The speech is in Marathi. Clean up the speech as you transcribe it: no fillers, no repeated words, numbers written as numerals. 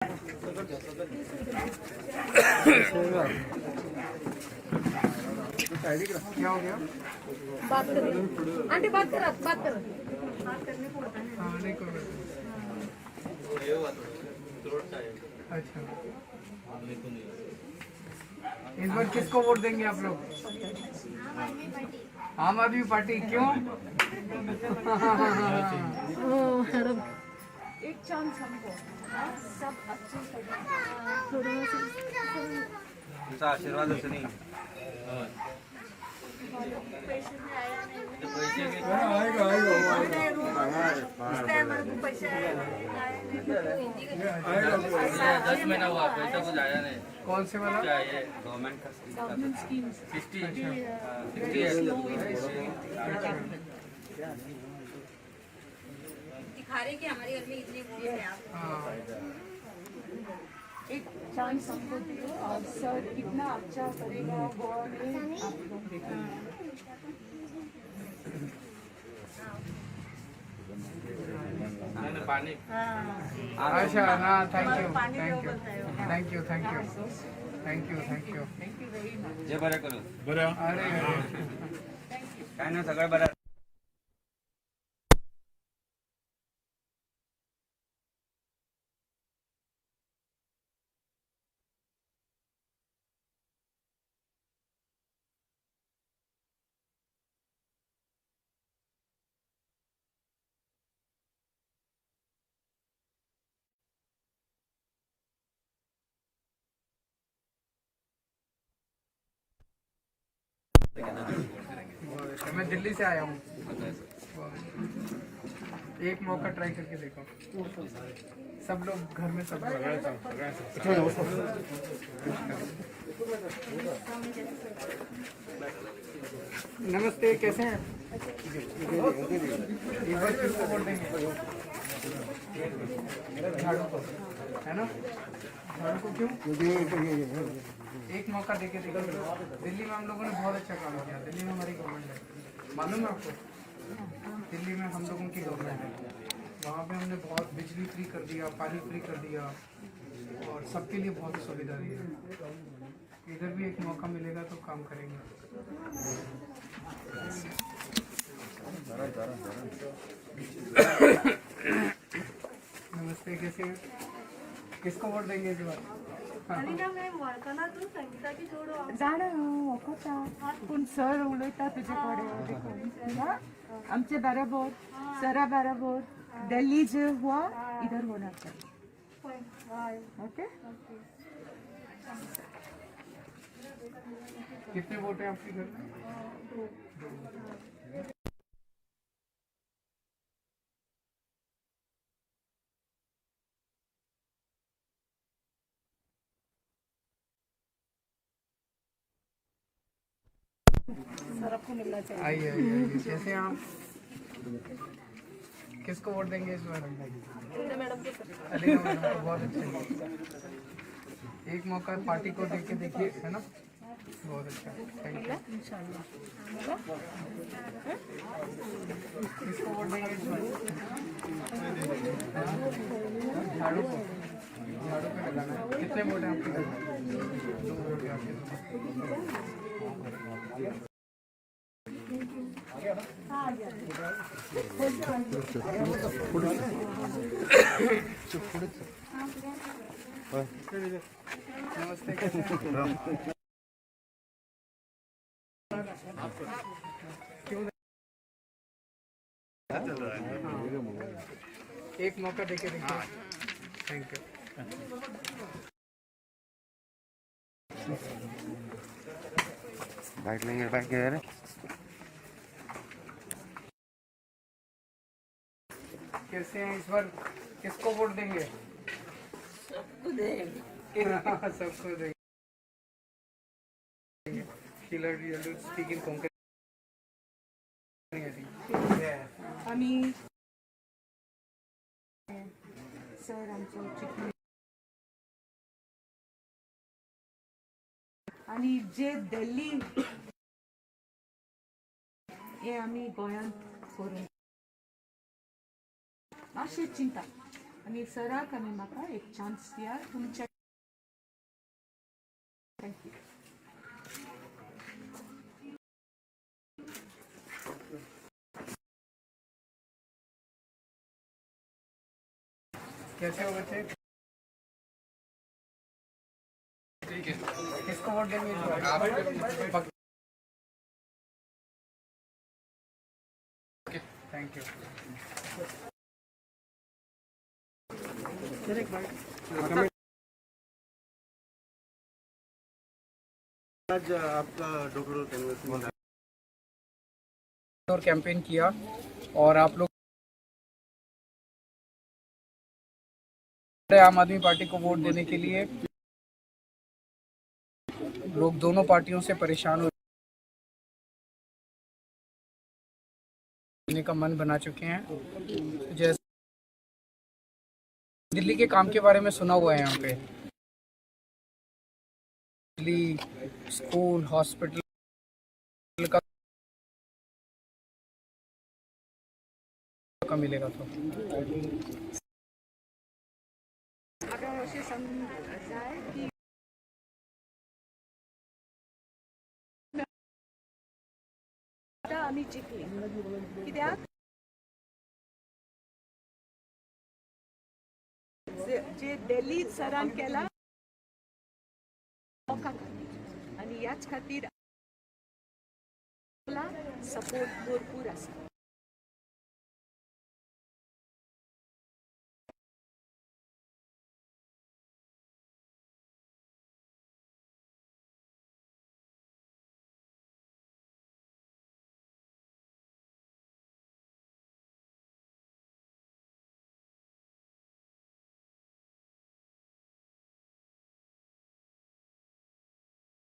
क्या हो गया? बात करो आंटी, बात करो, बात करो। हाँ नहीं कोई अच्छा, इस बार किसको वोट देंगे आप लोग? आम आदमी पार्टी। क्यों? मैडम एक चांस हमको, सब अच्छे से तुमचा आशीर्वाद असं नाही दस महीना हुआ पैसा कुछ आया नहीं। कौन से वाला? क्या ये गवर्नमेंट का स्कीम 60 दिखा रहे कि हमारे घर में इतने वोट हैं आप। एक चांस हमको दियो और सर कितना अच्छा करेगा वो आप लोग देखना। पानी अच्छा ना, thank you thank you thank you thank you thank you thank you जे बरं करू बरं. अरे काय नाही सगळं बरं. मैं दिल्ली से आया हूँ. एक मौका ट्राई करके देखो. सब लोग घर में सब नमस्ते, कैसे हैं? एक बार किसको वोट देंगे? झाड़ू को, है ना? झाड़ू को क्यों? एक मौका देके देखो. दिल्ली में हम लोगों ने बहुत अच्छा काम किया. दिल्ली में हमारी गवर्नमेंट है, मालूम है आपको? दिल्ली में हम लोगों की गवर्नमेंट है. वहाँ पे हमने बहुत बिजली फ्री कर दिया, पानी फ्री कर दिया और सबके लिए बहुत सुविधा दी है. इधर भी एक मौका मिलेगा तो काम करेंगे. नमस्ते, कैसे हैं? किसको वोट देंगे इस बार? जाणं वखता पूण सर उलयता तुजे कडेन आमचे बराबर सरा बराबर दिल्ली जे हुआ इधर होना चाहिए. ओके. कितने वोट हैं आपके घर में? सर आपको मिलना चाहिए. आइए आइए. कैसे हैं आप? किसको वोट देंगे इस बार? मैडम अलीना मैडम को. बहुत अच्छा. एक मौका पार्टी को देख के देखिए, है ना? बहुत अच्छा. Thank you. किसको वोट देंगे इस बार? झाड़ू को. झाड़ू पे लगाना है. कितने वोट हैं आपके घर में? 2 वोट हैं आपके. नमस्ते, कैसे हैं? क्यों? एक मौका देके देखिए. Thank you. बाइक लेंगे बाइक गया रे. कैसे हैं इस बार? किसको वोट देंगे? सबको देंगे. खिलाड़ी स्पीकिंग कोंकणी. आम्ही सर आमचं चिकन आणि जे दिल्ली हे आम्ही गोंयांत करून मातशी चिंता आणि सराक आनी म्हाका एक चान्स दिया तुमच्या थँक्यू. कैसे हो बच्चे? ठीक है. किसको वोट देंगे? Thank you. आज आपका डॉक्टर कैनवस और कैंपेन किया और आप लोग आम आदमी पार्टी को वोट देने के लिए लोग दोनों पार्टियों से परेशान होने का मन बना चुके हैं. जैसे दिल्ली के काम के बारे में सुना हुआ है यहाँ पे. दिल्ली स्कूल हॉस्पिटल का मिलेगा तो म्हाका अशें जाय की आमी जिखली कित्याक जे दिल्ली सरान केला लोकां खातीर आनी ह्याच खातीर सपोर्ट भरपूर आसा.